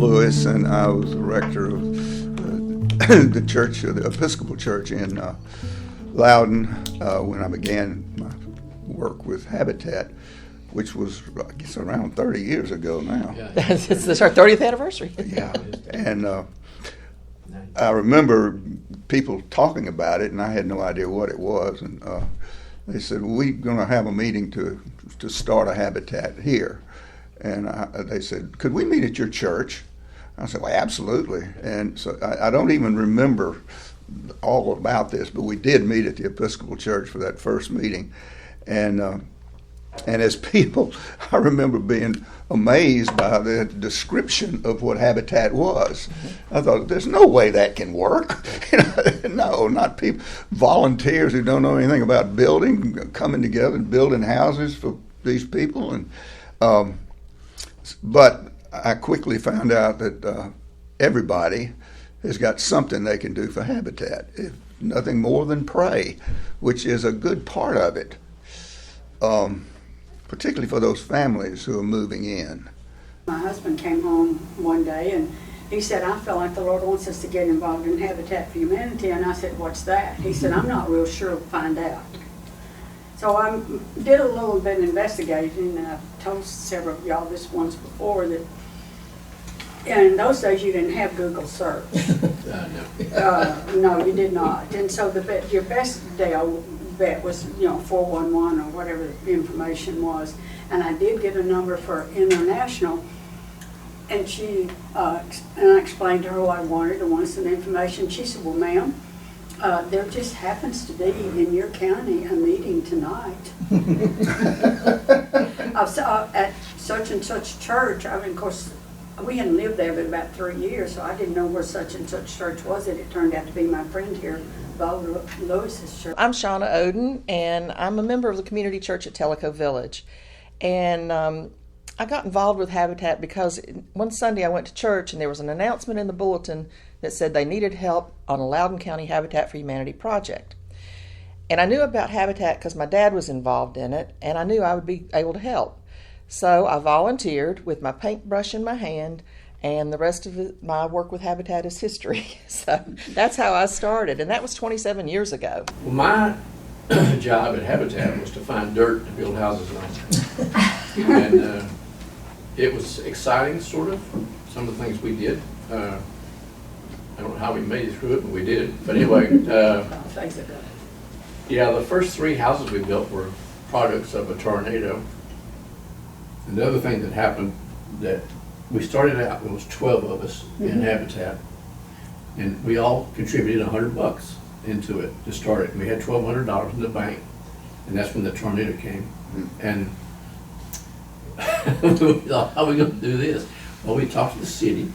Lewis, and I was the rector of the church, the Episcopal Church in Loudon, when I began my work with Habitat, which was, I guess, around 30 years ago now. Yeah. It's our 30th anniversary. Yeah, and I remember people talking about it, and I had no idea what it was, and they said, we're going to have a meeting to start a Habitat here. And they said, could we meet at your church? I said, well, absolutely. And so I don't even remember all about this, but we did meet at the Episcopal Church for that first meeting. And as people, I remember being amazed by the description of what Habitat was. I thought, there's no way that can work. No, not people, volunteers who don't know anything about building, coming together and building houses for these people. And but I quickly found out that everybody has got something they can do for Habitat, if nothing more than pray, which is a good part of it. Particularly for those families who are moving in. My husband came home one day and he said, I feel like the Lord wants us to get involved in Habitat for Humanity. And I said, what's that? He said, I'm not real sure, we'll find out. So I did a little bit of investigating, and I've told several of y'all this once before, that in those days you didn't have Google search. No, you did not. And so your best bet was, 411 or whatever the information was. And I did get a number for International, and and I explained to her what I wanted. I wanted some information. She said, well, ma'am, there just happens to be in your county a meeting tonight at such and such church. I mean, of course, we hadn't lived there but about 3 years, so I didn't know where such and such church was. It turned out to be my friend here, Bo Lewis's church. I'm Shauna Oden, and I'm a member of the community church at Tellico Village. And I got involved with Habitat because one Sunday I went to church and there was an announcement in the bulletin that said they needed help on a Loudon County Habitat for Humanity project. And I knew about Habitat because my dad was involved in it, and I knew I would be able to help. So I volunteered with my paintbrush in my hand, and the rest of my work with Habitat is history. So that's how I started, and that was 27 years ago. Well, my job at Habitat was to find dirt to build houses on. And it was exciting, sort of, some of the things we did. I don't know how we made it through it, but we did. But anyway, yeah, the first 3 houses we built were products of a tornado. And the other thing that happened, that we started out, there was 12 of us in Habitat, and we all contributed $100 into it to start it. We had $1,200 in the bank, and that's when the tornado came. And we thought, how are we going to do this? Well, we talked to the city,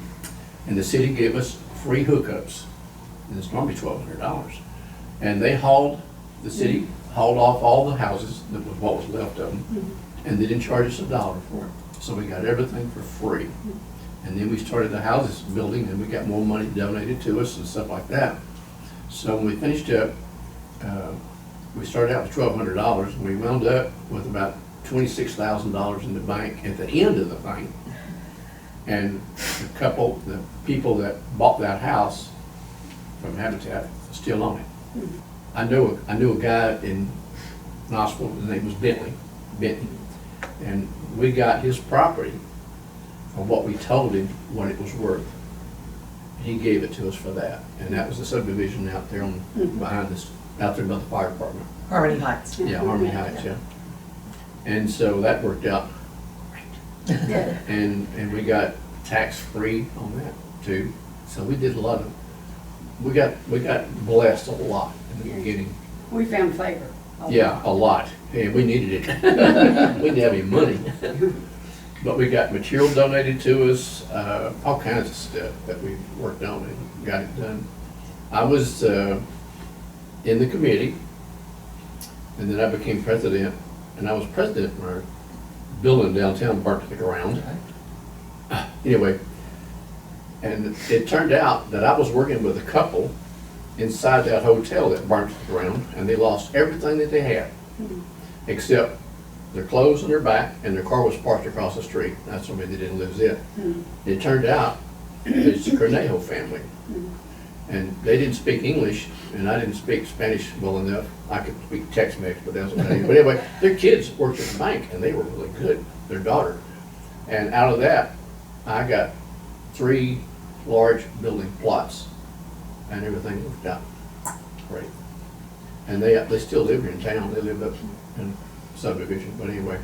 and the city gave us free hookups, and it's normally $1,200. And they the city hauled off all the houses, that was what was left of them, and they didn't charge us $1 for it. So we got everything for free. And then we started the houses building, and we got more money donated to us and stuff like that. So when we finished up, we started out with $1,200, and we wound up with about $26,000 in the bank at the end of the thing. And the people that bought that house from Habitat still own it. I knew a guy in Knoxville, his name was Bentley, and we got his property on what we told him what it was worth. He gave it to us for that, and that was the subdivision out there behind us, out there by the fire department. Harmony Heights. Yeah, Harmony Heights, yeah. And so that worked out. And we got tax-free on that too. So we did a lot of, we got blessed a lot in the beginning. We found favor. Yeah, a lot. And we needed it. We didn't have any money. But we got material donated to us, all kinds of stuff that we worked on and got it done. I was in the committee, and then I became president, and I was president when our building downtown burnt to the ground. Anyway, and it turned out that I was working with a couple inside that hotel that burnt to the ground, and they lost everything that they had, except their clothes on their back, and their car was parked across the street. That's the way they didn't lose it. It turned out it's the Cornejo family. And they didn't speak English, and I didn't speak Spanish well enough. I could speak Tex-Mex, but that's what I did. But anyway, their kids worked at the bank, and they were really good, their daughter. And out of that, I got 3 large building plots, and everything worked out great. And they still live here in town. They live up in subdivision, but anyway.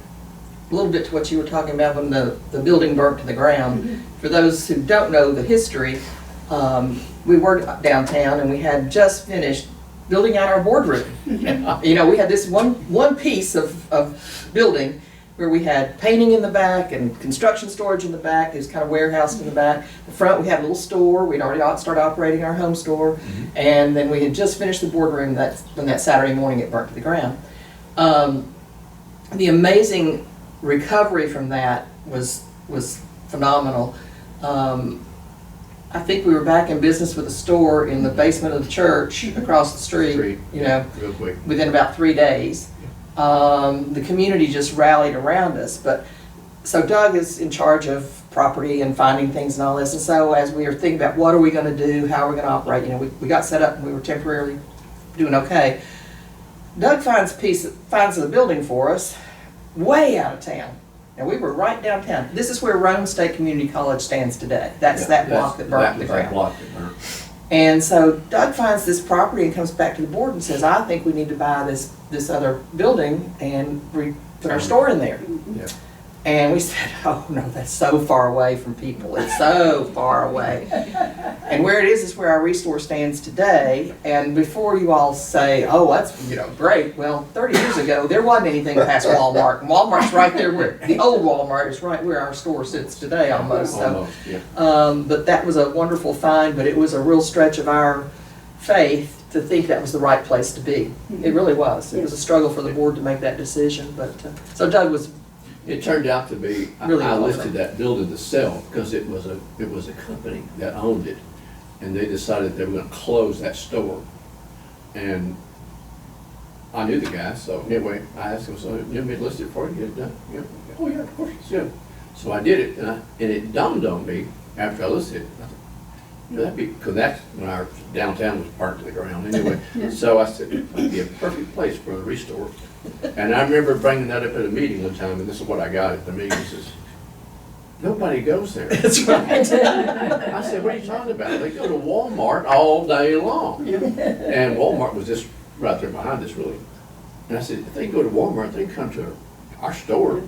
A little bit to what you were talking about when the building burnt to the ground. For those who don't know the history, we worked downtown and we had just finished building out our boardroom. You know, we had this one piece of building where we had painting in the back and construction storage in the back. It was kind of warehoused in the back. The front, we had a little store. We'd already started operating our home store. And then we had just finished the boardroom when that Saturday morning it burnt to the ground. The amazing recovery from that was phenomenal. I think we were back in business with a store in the basement of the church across the street, you know, real quick. within about 3 days. The community just rallied around us. But so Doug is in charge of property and finding things and all this. And so as we were thinking about what are we going to do, how are we going to operate, you know, we got set up and we were temporarily doing okay. Doug finds the building for us way out of town. And we were right downtown. This is where Rome State Community College stands today. That's that block that burnt to the ground. And so Doug finds this property and comes back to the board and says, I think we need to buy this other building and put our store in there. Yeah. And we said, oh no, that's so far away from people. It's so far away. And where it is where our restore stands today. And before you all say, oh, that's, you know, great. Well, 30 years ago, there wasn't anything past Walmart. And Walmart's right there where, the old Walmart is right where our store sits today almost. Almost, yeah. But that was a wonderful find, but it was a real stretch of our faith to think that was the right place to be. It really was. It was a struggle for the board to make that decision. But so Doug was. It turned out to be, Really I well listed that building to sell because it was a company that owned it. And they decided they were gonna close that store. And I knew the guy, so anyway, I asked him, so you want me to list it for you? Get it done? Yeah. Oh yeah, of course, yeah. So I did it, and it dawned on me after I listed it. I thought, you know, that'd be, because that's when our downtown was burnt to the ground anyway. So I said, that'd be a perfect place for a restore. And I remember bringing that up at a meeting one time, and this is what I got at the meeting. He says, nobody goes there. That's right. I said, what are you talking about? They go to Walmart all day long. And Walmart was just right there behind us, really. And I said, if they go to Walmart, they come to our store.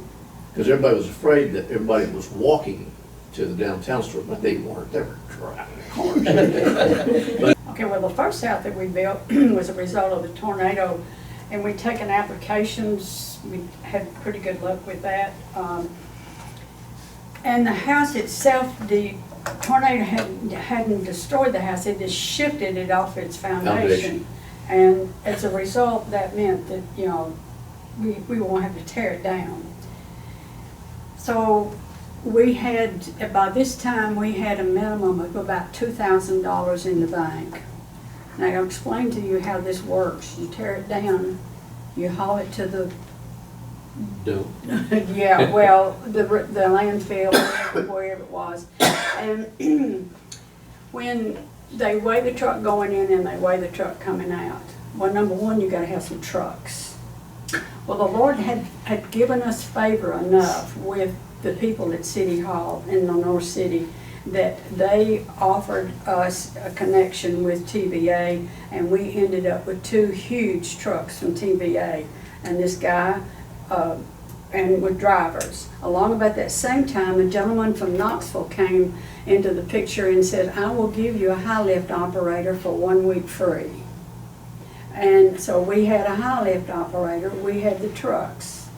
Because everybody was afraid that everybody was walking to the downtown store, but they weren't. They were driving cars. Okay, well, the first house that we built was a result of the tornado, and we'd taken applications. We had pretty good luck with that. And the house itself, the tornado hadn't destroyed the house, it just shifted it off its foundation. And as a result, that meant that, you know, we won't have to tear it down. So we had, by this time, we had a minimum of about $2,000 in the bank. Now, I'll explain to you how this works. You tear it down, you haul it to the yeah, well, the landfill, wherever it was. And when they weigh the truck going in and they weigh the truck coming out, well, number one, you gotta have some trucks. Well, the Lord had given us favor enough with the people at City Hall in the North City that they offered us a connection with TVA, and we ended up with 2 huge trucks from TVA. And this guy, and with drivers. Along about that same time, a gentleman from Knoxville came into the picture and said, I will give you a high lift operator for 1 week free. And so we had a high lift operator, we had the trucks,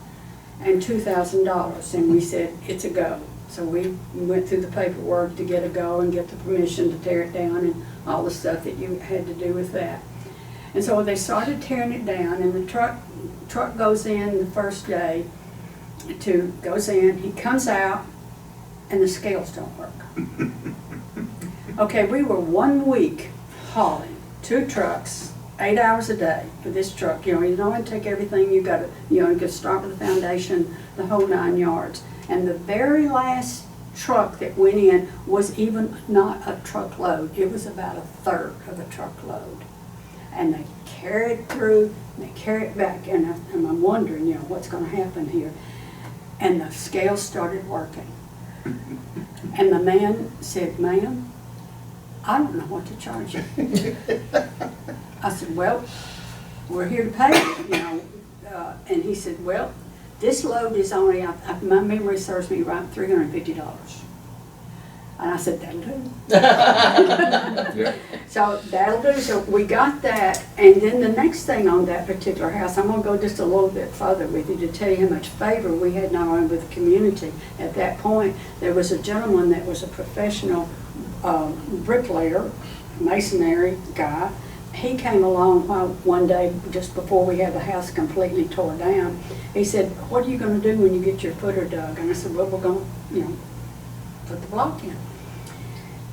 and $2,000, and we said, it's a go. So we went through the paperwork to get a go and get the permission to tear it down and all the stuff that you had to do with that. And so they started tearing it down, and the truck goes in the first day, goes in, he comes out, and the scales don't work. Okay, we were 1 week hauling 2 trucks, 8 hours a day for this truck. You know, you don't want to take everything, you got to, you know, you got to start with the foundation, the whole 9 yards. And the very last truck that went in was even not a truckload. It was about a third of a truckload. And they carry it through, and they carry it back, and I'm wondering, you know, what's gonna happen here. And the scales started working. And the man said, "Ma'am, I don't know what to charge you." I said, "Well, we're here to pay you, you know." And he said, "Well, this load is only, my memory serves me right, $350. And I said, "That'll do." So that'll do. So we got that. And then the next thing on that particular house, I'm going to go just a little bit further with you to tell you how much favor we had not only with the community. At that point, there was a gentleman that was a professional bricklayer, masonry guy. He came along one day just before we had the house completely tore down. He said, "What are you going to do when you get your footer dug?" And I said, "Well, we're going to, you know, put the block in."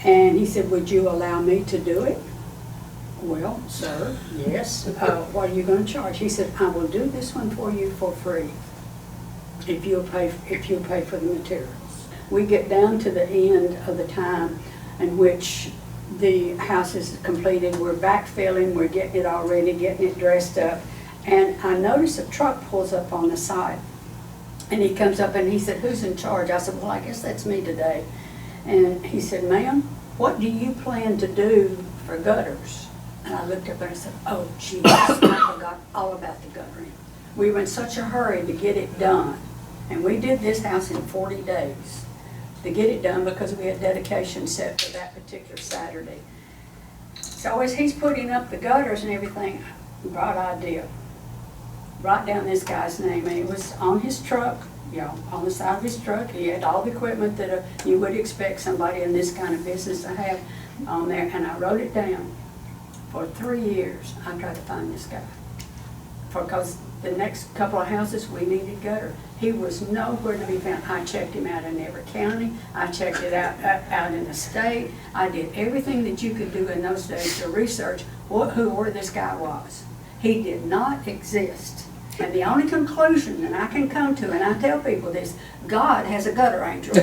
And he said, "Would you allow me to do it?" "Well, sir, yes. What are you going to charge?" He said, "I will do this one for you for free if you'll pay for the materials." We get down to the end of the time in which the house is completed. We're backfilling, we're getting it all ready, getting it dressed up. And I noticed a truck pulls up on the side. And he comes up and he said, "Who's in charge?" I said, "Well, I guess that's me today." And he said, "Ma'am, what do you plan to do for gutters?" And I looked up and I said, "Oh, geez, I forgot all about the guttering." We were in such a hurry to get it done. And we did this house in 40 days to get it done because we had dedication set for that particular Saturday. So as he's putting up the gutters and everything, bright idea. Write down this guy's name, and it was on his truck, you know, on the side of his truck. He had all the equipment that you would expect somebody in this kind of business to have on there, and I wrote it down. For 3 years, I tried to find this guy. Because the next couple of houses, we needed gutter. He was nowhere to be found. I checked him out in every county. I checked it out in the state. I did everything that you could do in those days to research where this guy was. He did not exist. And the only conclusion that I can come to, and I tell people this, God has a gutter angel. So,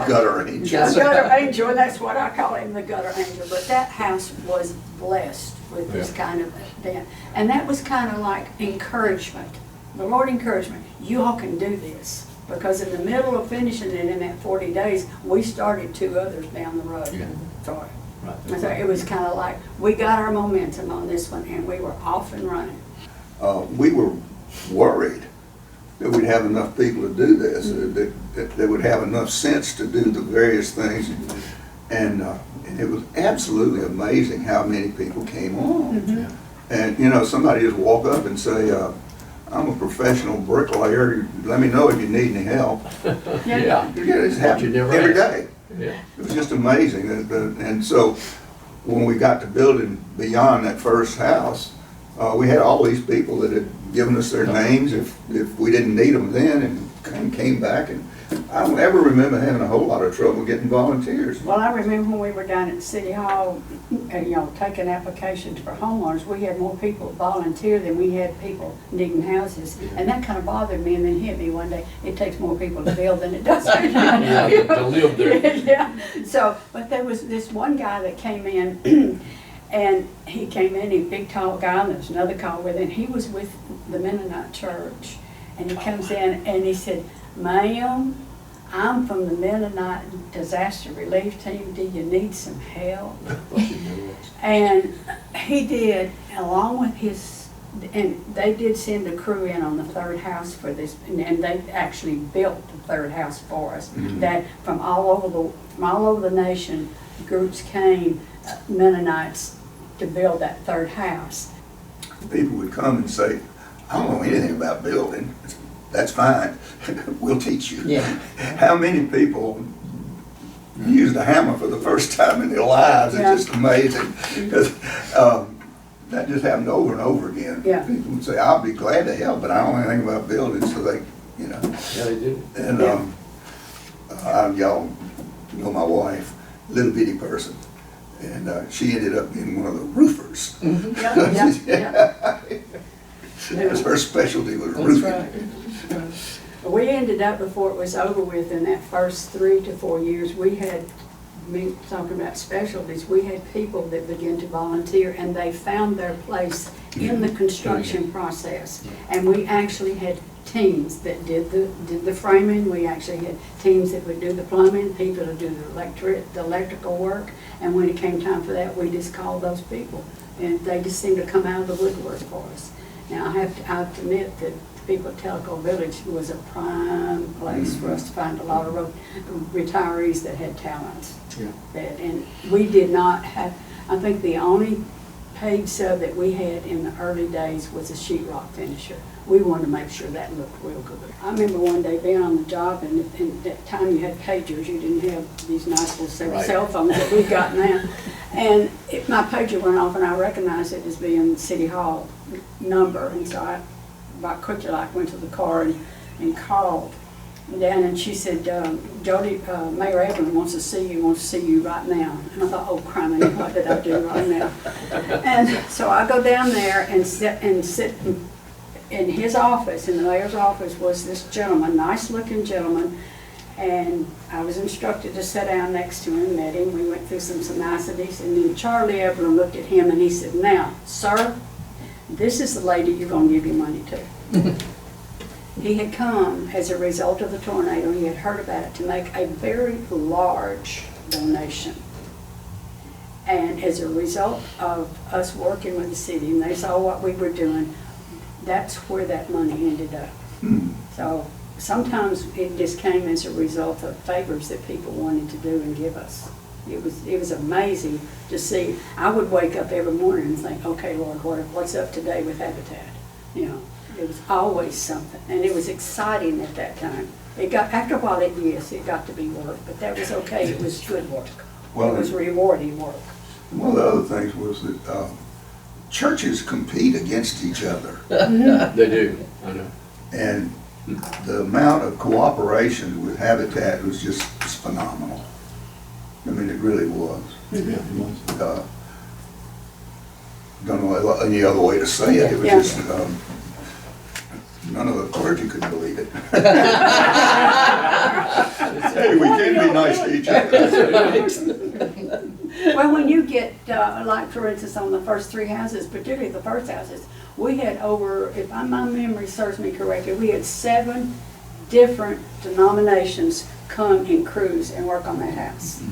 Gutter angel. A gutter angel, and that's what I call him, the gutter angel. But that house was blessed with this kind of event. And that was kind of like encouragement. The Lord encouraged me, you all can do this. Because in the middle of finishing it in that 40 days, we started 2 others down the road. Yeah. So, Right. so it was kind of like, we got our momentum on this one and we were off and running. We were worried that we'd have enough people to do this, that they would have enough sense to do the various things. And it was absolutely amazing how many people came on. Mhm. And, you know, somebody just walk up and say, "I'm a professional bricklayer. Let me know if you need any help." Yeah. It's happened never every asked. day. Yeah. It was just amazing. And so when we got to building beyond that first house, we had all these people that had given us their names if we didn't need them then, and came back. And I don't ever remember having a whole lot of trouble getting volunteers. Well, I remember when we were down at City Hall, and, you know, taking applications for homeowners, we had more people volunteer than we had people needing houses. And that kind of bothered me and then hit me one day. It takes more people to build than it does Yeah, to live there. Yeah. So, but there was this one guy that came in, and he came in, he's a big tall guy, and there's another guy with him. He was with the Mennonite church. And he comes in and he said, "Ma'am, I'm from the Mennonite Disaster Relief Team. Do you need some help?" And he did, along with his, and they did send a crew in on the 3rd house for this, and they actually built the 3rd house for us. Mhm. That from all over the nation, groups came, Mennonites, to build that 3rd house. People would come and say, "I don't know anything about building." That's fine. We'll teach you. Yeah. How many people used a hammer for the first time in their lives? Yeah. It's just amazing. Because that just happened over and over again. Yeah. People would say, "I'll be glad to help, but I don't know anything about building," so they, you know. Yeah, they do. And y'all know my wife, little bitty person, and she ended up being one of the roofers. Yeah. That was her specialty, was roofing. We ended up, before it was over with, in that first 3 to 4 years, we had, me talking about specialties, we had people that began to volunteer and they found their place in the construction process. And we actually had teams that did the framing, we actually had teams that would do the plumbing, people to do the electrical work. And when it came time for that, we just called those people. And they just seemed to come out of the woodwork for us. Now, I have to admit that people at Telco Village was a prime place for us to find a lot of retirees that had talents. Yeah. And we did not have, I think the only paid sub that we had in the early days was a sheetrock finisher. We wanted to make sure that looked real good. I remember one day being on the job, and at that time you had pagers. You didn't have these nice little cell phones that we've got now. And my pager went off, and I recognized it as being City Hall number. And so I, about quickly, went to the car and called down, and she said, Jody, Mayor Evelyn wants to see you right now. And I thought, oh, criminy, what did I do right now? And so I go down there and sit in his office, in the mayor's office, was this gentleman, nice-looking gentleman, and I was instructed to sit down next to him, met him, we went through some niceties, and then Charlie Evelyn looked at him and he said, now, sir, this is the lady you're going to give your money to. He had come as a result of the tornado, he had heard about it, to make a very large donation. And as a result of us working with the city, and they saw what we were doing, that's where that money ended up. So sometimes it just came as a result of favors that people wanted to do and give us. It was amazing to see. I would wake up every morning and think, okay, Lord, what's up today with Habitat? You know, it was always something, and it was exciting at that time. It got, after a while, it got to be work, but that was okay. It was good work. Well, it was rewarding work. One of the other things was that churches compete against each other. They do, I know. And the amount of cooperation with Habitat was just phenomenal. I mean, it really was. Yeah. Don't know any other way to say it. It was just, none of the clergy could believe it. Hey, we can be nice to each other. Well, when you get, like for instance, on the first 3 houses, particularly the first houses, we had over, if my memory serves me correctly, we had 7 different denominations come and cruise and work on that house.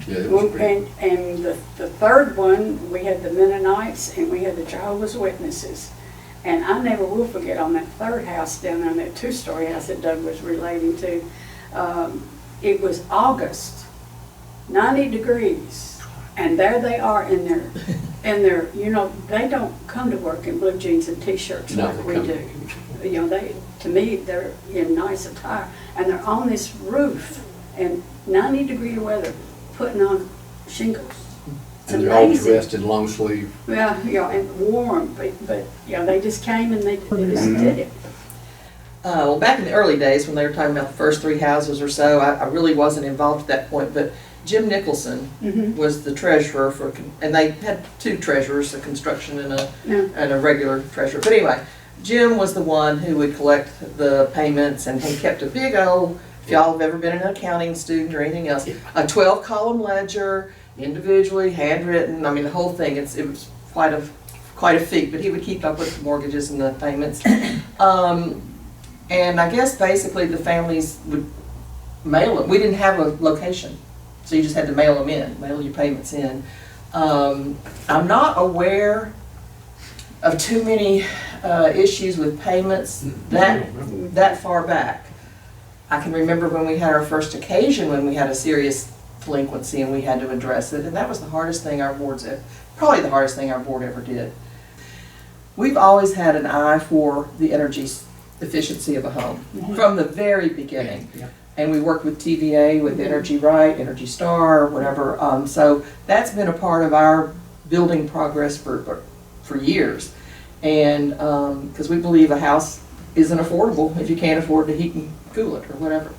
Yeah, it was pretty. And the third one, we had the Mennonites and we had the Jehovah's Witnesses. And I never will forget on that third house down there, that 2-story house that Doug was relating to, it was August, 90 degrees. And there they are in their, you know, they don't come to work in blue jeans and t-shirts like we do. You know, to me, they're in nice attire. And they're on this roof in 90-degree weather, putting on shingles. It's And they're all amazing. dressed in long sleeve. Yeah, and warm, but you know, they just came and they just did it. Well, back in the early days when they were talking about the first 3 houses or so, I really wasn't involved at that point, but Jim Nicholson was the treasurer for, and they had 2 treasurers, a construction and a regular treasurer. But anyway, Jim was the one who would collect the payments, and he kept a big old, if y'all have ever been an accounting student or anything else, a 12-column ledger, individually, handwritten. I mean, the whole thing. It was quite a feat. But he would keep up with the mortgages and the payments. And I guess basically the families would mail it. We didn't have a location, so you just had to mail them in, mail your payments in. I'm not aware of too many issues with payments that far back. I can remember when we had our first occasion when we had a serious delinquency and we had to address it, and that was the hardest thing our board ever did. We've always had an eye for the energy efficiency of a home from the very beginning. And we worked with TVA, with Energy Right, Energy Star, whatever. So that's been a part of our building progress for years. And because we believe a house isn't affordable if you can't afford to heat and cool it or whatever.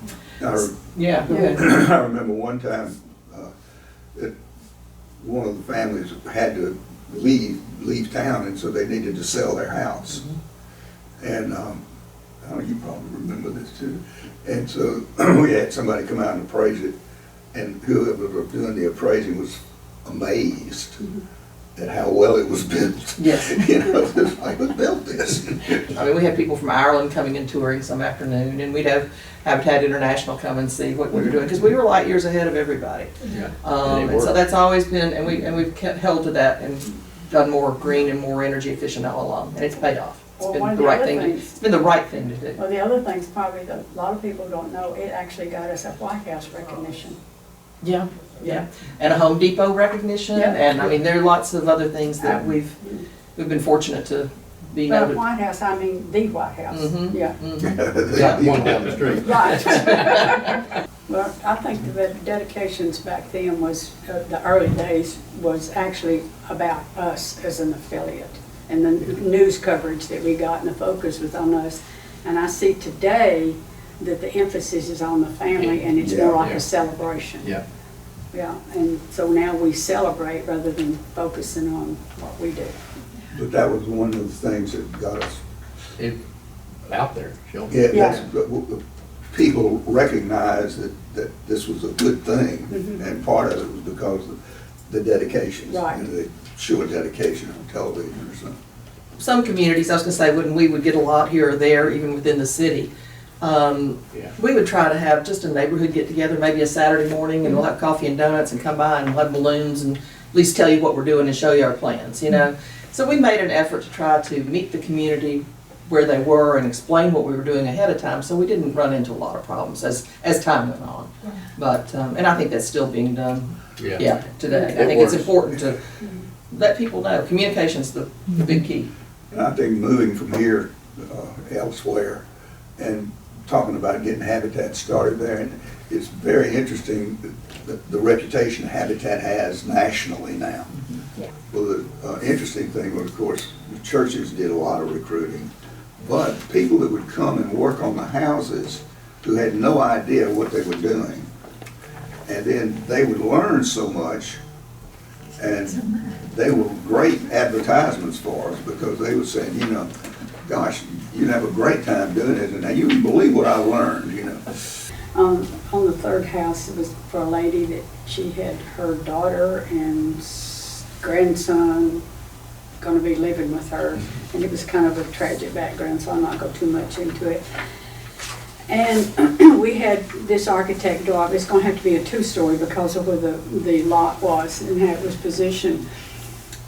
Yeah, go ahead. I remember one time that one of the families had to leave town, and so they needed to sell their house. And you probably remember this too. And so we had somebody come out and appraise it, and whoever was doing the appraising was amazed at how well it was built. Yes. You know, it's like, who built this? I mean, we had people from Ireland coming and touring some afternoon, and we'd have Habitat International come and see what we were doing, because we were light years ahead of everybody. Yeah. And so that's always been, and we've kept held to that and done more green and more energy efficient all along, and it's paid off. It's Well, been one of the the right other thing. things- It's been the right thing to do. Well, the other thing's probably that a lot of people don't know, it actually got us a White House recognition. Yeah, yeah, and a Home Depot recognition, Yeah. and I mean, there are lots of other things that we've been fortunate to be But noted. White House, I mean, the White House, Mhm. yeah. Not one down the street. Right. Well, I think the dedications back then was, the early days was actually about us as an affiliate, and the news coverage that we got and the focus was on us. And I see today that the emphasis is on the family and it's more like Yeah. a celebration. Yeah. Yeah, and so now we celebrate rather than focusing on what we do. But that was one of the things that got us, It, out there, show. yeah, Yeah. people recognized that this was a good thing, Mhm. and part of it was because of the dedications. Right. You know, they show a dedication on television or something. Some communities, I was gonna say, when we would get a lot here or there, even within the city, Yeah. we would try to have just a neighborhood get-together, maybe a Saturday morning, and we'll have coffee and donuts and come by and we'll have balloons and at least tell you what we're doing and show you our plans, you know? So we made an effort to try to meet the community where they were and explain what we were doing ahead of time, so we didn't run into a lot of problems as time went on. But, and I think that's still being done, yeah, today. I It think it's works. important to let people know, communication's the big key. And I think moving from here elsewhere and talking about getting Habitat started there, and it's very interesting the reputation Habitat has nationally now. Yeah. Well, the interesting thing was, of course, the churches did a lot of recruiting, but people that would come and work on the houses who had no idea what they were doing, and then they would learn so much, and they were great advertisements for us because they were saying, you know, gosh, you'd have a great time doing it, and now you wouldn't believe what I learned, you know. On the third house, it was for a lady that she had her daughter and grandson going to be living with her, and it was kind of a tragic background, so I'll not go too much into it. And we had this architect draw up. It's going to have to be a two-story because of where the lot was and how it was positioned.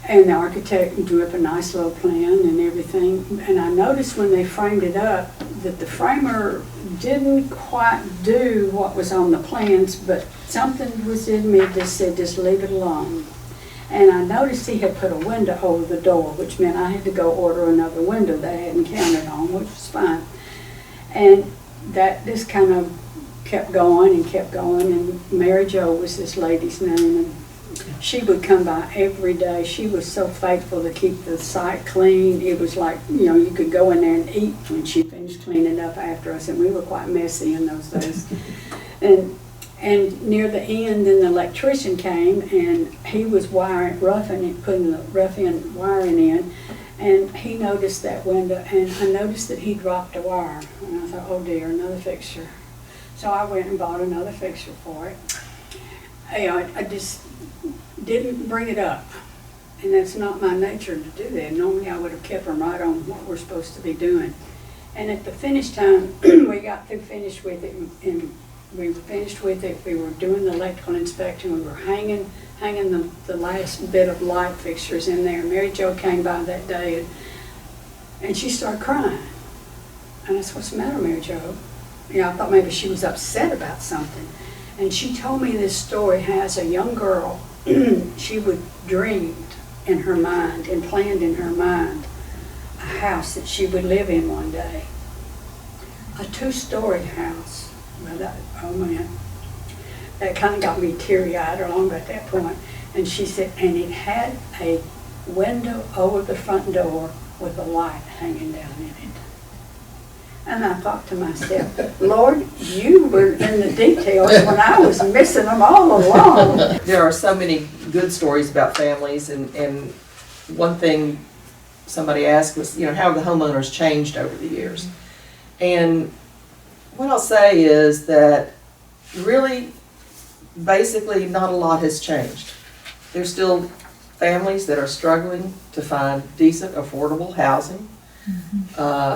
And the architect drew up a nice little plan and everything. And I noticed when they framed it up that the framer didn't quite do what was on the plans, but something was in me that said, just leave it alone. And I noticed he had put a window over the door, which meant I had to go order another window that I hadn't counted on, which was fine. And that just kind of kept going and kept going. And Mary Jo was this lady's name. And she would come by every day. She was so faithful to keep the site clean. It was like, you know, you could go in there and eat when she finished cleaning up after us, and we were quite messy in those days. And near the end, then the electrician came, and he was putting the rough-in wiring in, and he noticed that window, and I noticed that he dropped a wire. And I thought, oh dear, another fixture. So I went and bought another fixture for it. I just didn't bring it up, and that's not my nature to do that. Normally I would have kept them right on what we're supposed to be doing. And at the finish time, we got through finished with it, and we were finished with it. We were doing the electrical inspection. We were hanging the last bit of light fixtures in there. Mary Jo came by that day, and she started crying. And I said, what's the matter, Mary Jo? You know, I thought maybe she was upset about something. And she told me this story how as a young girl, she would dreamed in her mind and planned in her mind a house that she would live in one day. A two-story house. Well, oh man, that kind of got me teary-eyed along at that point. And she said, and it had a window over the front door with a light hanging down in it. And I thought to myself, Lord, you were in the details when I was missing them all along. There are so many good stories about families, and one thing somebody asked was, you know, how have the homeowners changed over the years? And what I'll say is that really, basically, not a lot has changed. There's still families that are struggling to find decent, affordable housing,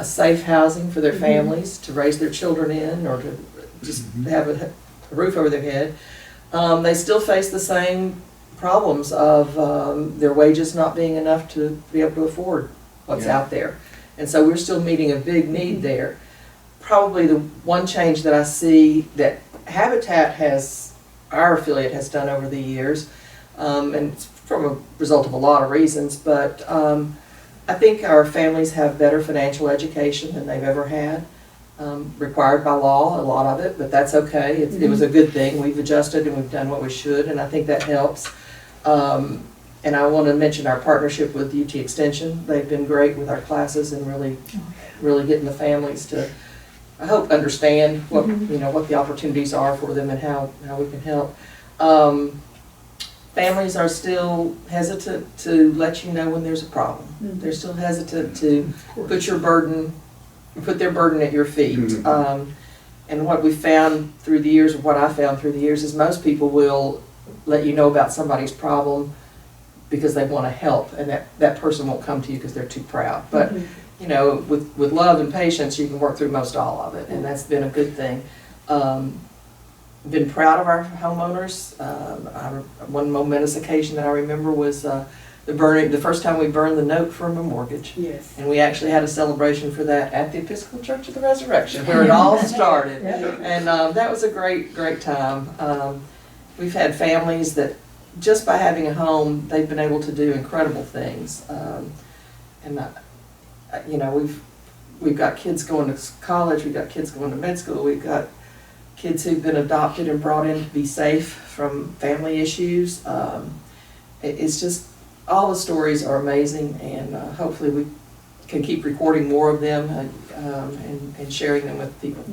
safe housing for their families to raise their children in, or to just have a roof over their head. They still face the same problems of their wages not being enough to be able to afford what's out there. And so we're still meeting a big need there. Probably the one change that I see that Habitat our affiliate has done over the years, and it's from a result of a lot of reasons, but I think our families have better financial education than they've ever had, required by law, a lot of it, but that's okay. It was a good thing. We've adjusted and we've done what we should, and I think that helps. And I want to mention our partnership with UT Extension. They've been great with our classes and really getting the families to, I hope, understand what what the opportunities are for them and how we can help. Families are still hesitant to let you know when there's a problem. They're still hesitant to put their burden at your feet. And what we found through the years, what I found through the years, is most people will let you know about somebody's problem because they want to help, and that person won't come to you because they're too proud. But with love and patience, you can work through most all of it, and that's been a good thing. Been proud of our homeowners. One momentous occasion that I remember was the first time we burned the note from a mortgage. Yes. And we actually had a celebration for that at the Episcopal Church of the Resurrection, where it all started. And that was a great time. We've had families that, just by having a home, they've been able to do incredible things. We've got kids going to college, we've got kids going to med school, we've got kids who've been adopted and brought in to be safe from family issues. It's just, all the stories are amazing, and hopefully we can keep recording more of them and sharing them with people.